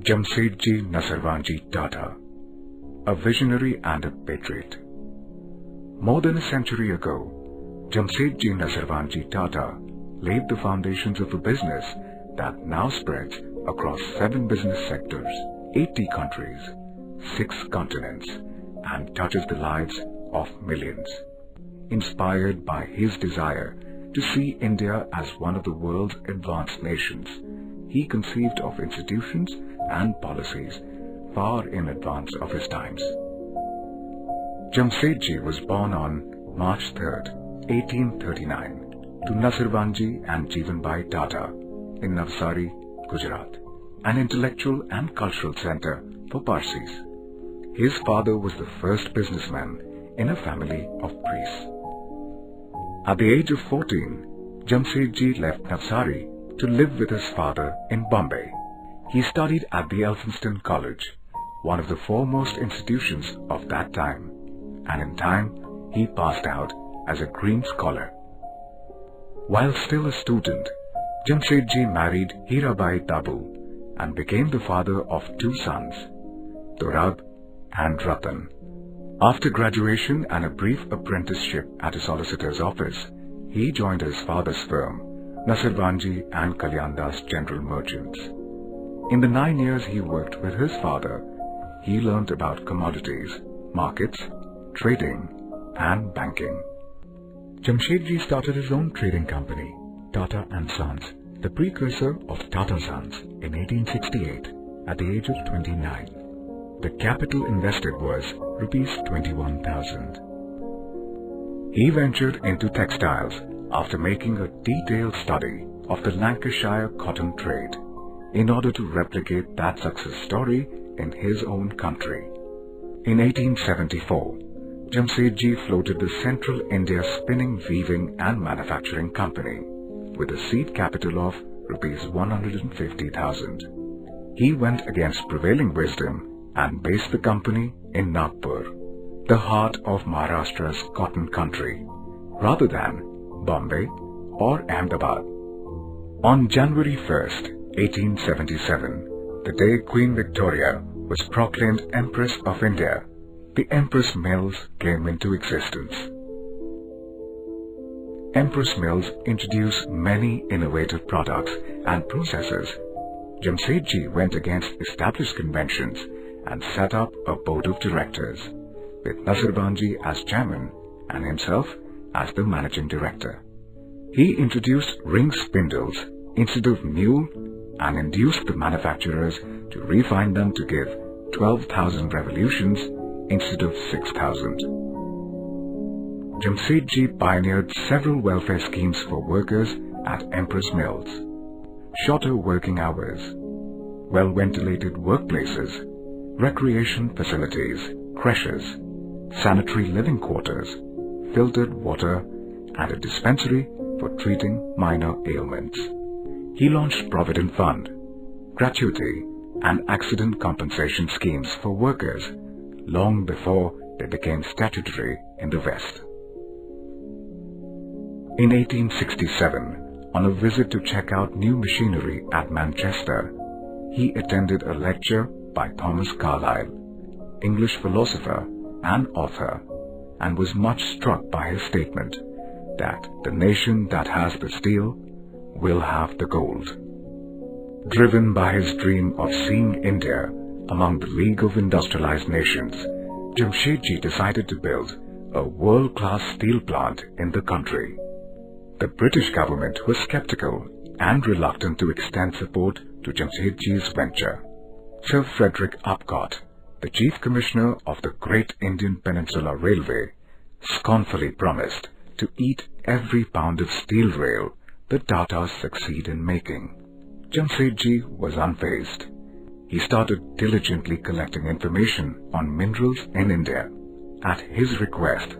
Jamshedji Nusserwanji Tata, a visionary and a patriot. More than a century ago, Jamshedji Nusserwanji Tata laid the foundations of a business that now spreads across 7 business sectors, 80 countries, 6 continents, and touches the lives of millions. Inspired by his desire to see India as one of the world's advanced nations, he conceived of institutions and policies far in advance of his times. Jamshedji was born on March 3, 1839, to Nusserwanji and Jeevanbai Tata in Navsari, Gujarat, an intellectual and cultural center for Parsis. His father was the first businessman in a family of priests. At the age of 14, Jamshedji left Navsari to live with his father in Bombay. He studied at the Elphinstone College, one of the foremost institutions of that time, and in time he passed out as a green scholar. While still a student, Jamshedji married Hirabai Tabu and became the father of 2 sons, Torab and Ratan. After graduation and a brief apprenticeship at a solicitor's office, he joined his father's firm, Nusserwanji and Kalyandas General Merchants. In the 9 years he worked with his father, he learned about commodities, markets, trading, and banking. Jamshedji started his own trading company, Tata & Sons, the precursor of Tata Sons, in 1868 at the age of 29. The capital invested was Rs 21,000. He ventured into textiles after making a detailed study of the Lancashire cotton trade in order to replicate that success story in his own country. In 1874, Jamshedji floated the Central India Spinning, Weaving and Manufacturing Company with a seed capital of Rs 150,000. He went against prevailing wisdom and based the company in Nagpur, the heart of Maharashtra's cotton country, rather than Bombay or Ahmedabad. On January 1st, 1877, the day Queen Victoria was proclaimed Empress of India, the Empress Mills came into existence. Empress Mills introduced many innovative products and processes. Jamshedji went against established conventions and set up a board of directors, with Nusserwanji as chairman and himself as the managing director. He introduced ring spindles instead of mule and induced the manufacturers to refine them to give 12,000 revolutions instead of 6,000. Jamshedji pioneered several welfare schemes for workers at Empress Mills: shorter working hours, well-ventilated workplaces, recreation facilities, creches, sanitary living quarters, filtered water, and a dispensary for treating minor ailments. He launched Provident Fund, gratuity, and accident compensation schemes for workers long before they became statutory in the West. In 1867, on a visit to check out new machinery at Manchester, he attended a lecture by Thomas Carlyle, English philosopher and author, and was much struck by his statement that the nation that has the steel will have the gold. Driven by his dream of seeing India among the League of Industrialized Nations, Jamshedji decided to build a world-class steel plant in the country. The British government was skeptical and reluctant to extend support to Jamshedji's venture. Sir Frederick Upcott, the Chief Commissioner of the Great Indian Peninsula Railway, scornfully promised to eat every pound of steel rail the Tatas succeed in making. Jamshedji was unfazed. He started diligently collecting information on minerals in India. At his request,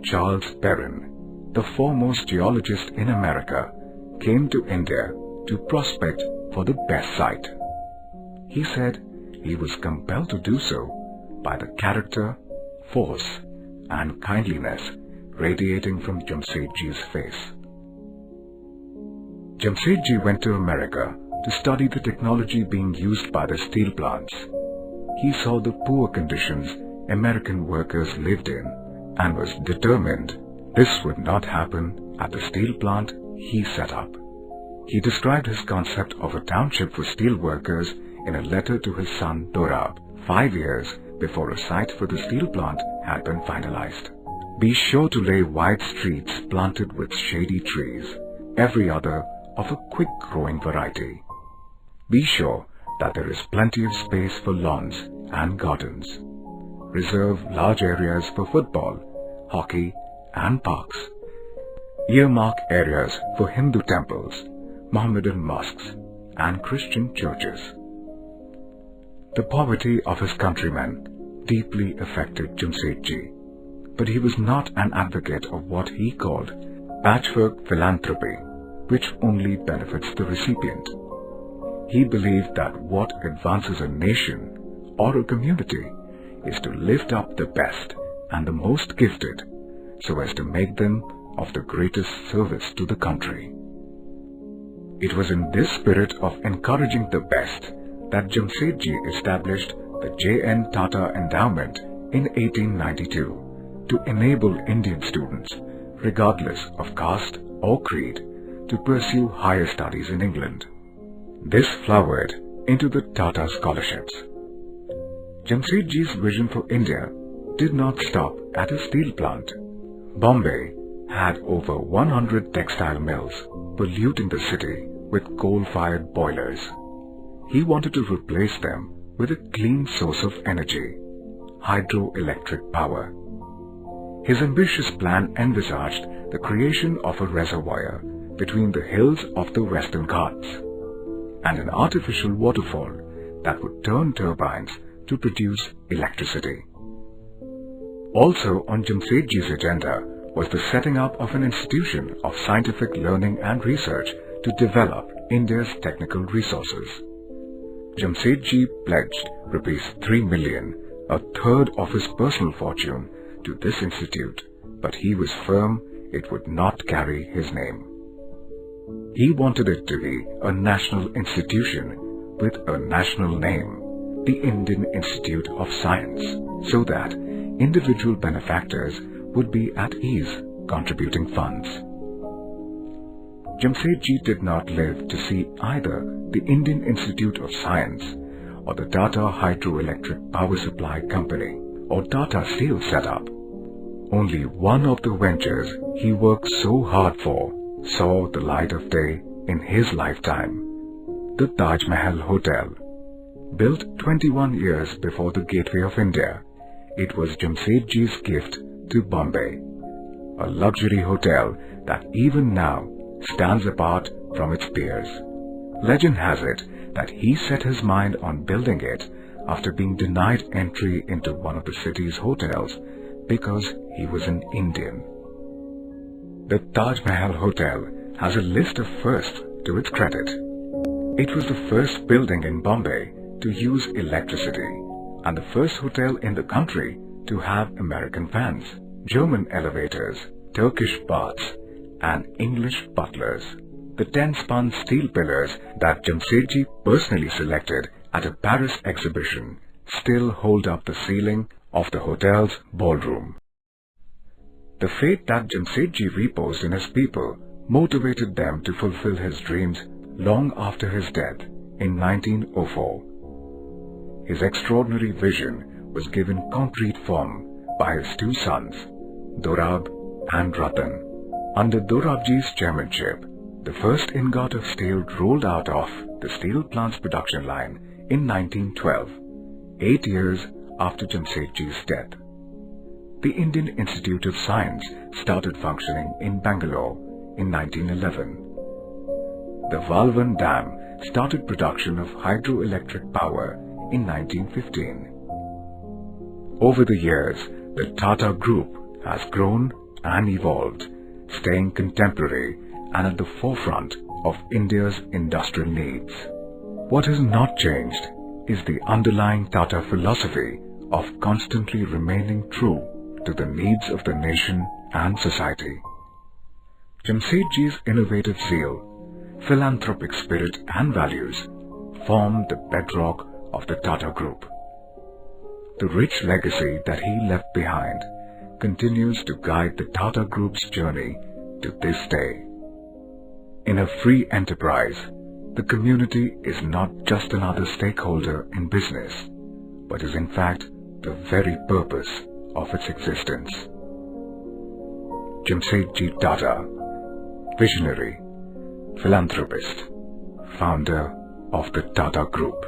Charles Perrin, the foremost geologist in America, came to India to prospect for the best site. He said he was compelled to do so by the character, force, and kindliness radiating from Jamshedji's face. Jamshedji went to America to study the technology being used by the steel plants. He saw the poor conditions American workers lived in and was determined this would not happen at the steel plant he set up. He described his concept of a township for steel workers in a letter to his son Dorab, 5 years before a site for the steel plant had been finalized. Be sure to lay wide streets planted with shady trees, every other of a quick-growing variety. Be sure that there is plenty of space for lawns and gardens. Reserve large areas for football, hockey, and parks. Earmark areas for Hindu temples, Mohammedan mosques, and Christian churches. The poverty of his countrymen deeply affected Jamshedji, but he was not an advocate of what he called patchwork philanthropy, which only benefits the recipient. He believed that what advances a nation or a community is to lift up the best and the most gifted so as to make them of the greatest service to the country. It was in this spirit of encouraging the best that Jamshedji established the J.N. Tata Endowment in 1892 to enable Indian students, regardless of caste or creed, to pursue higher studies in England. This flowered into the Tata scholarships. Jamshedji's vision for India did not stop at a steel plant. Bombay had over 100 textile mills polluting the city with coal-fired boilers. He wanted to replace them with a clean source of energy, hydroelectric power. His ambitious plan envisaged the creation of a reservoir between the hills of the Western Ghats and an artificial waterfall that would turn turbines to produce electricity. Also on Jamshedji's agenda was the setting up of an institution of scientific learning and research to develop India's technical resources. Jamshedji pledged Rs 3 million, a third of his personal fortune, to this institute, but he was firm it would not carry his name. He wanted it to be a national institution with a national name, the Indian Institute of Science, so that individual benefactors would be at ease contributing funds. Jamshedji did not live to see either the Indian Institute of Science or the Tata Hydroelectric Power Supply Company or Tata Steel set up. Only one of the ventures he worked so hard for saw the light of day in his lifetime, the Taj Mahal Hotel. Built 21 years before the Gateway of India, it was Jamshedji's gift to Bombay, a luxury hotel that even now stands apart from its peers. Legend has it that he set his mind on building it after being denied entry into one of the city's hotels because he was an Indian. The Taj Mahal Hotel has a list of firsts to its credit. It was the first building in Bombay to use electricity and the first hotel in the country to have American fans, German elevators, Turkish baths, and English butlers. The 10-spun steel pillars that Jamshedji personally selected at a Paris exhibition still hold up the ceiling of the hotel's ballroom. The faith that Jamshedji reposed in his people motivated them to fulfill his dreams long after his death in 1904. His extraordinary vision was given concrete form by his two sons, Dorab and Ratan. Under Dorabji's chairmanship, the first ingot of steel rolled out of the steel plant's production line in 1912, 8 years after Jamshedji's death. The Indian Institute of Science started functioning in Bangalore in 1911. The Valvan Dam started production of hydroelectric power in 1915. Over the years, the Tata Group has grown and evolved, staying contemporary and at the forefront of India's industrial needs. What has not changed is the underlying Tata philosophy of constantly remaining true to the needs of the nation and society. Jamshedji's innovative zeal philanthropic spirit and values formed the bedrock of the Tata Group. The rich legacy that he left behind continues to guide the Tata Group's journey to this day. In a free enterprise, the community is not just another stakeholder in business, but is in fact the very purpose of its existence. Jamshedji Tata, visionary, philanthropist, founder of the Tata Group.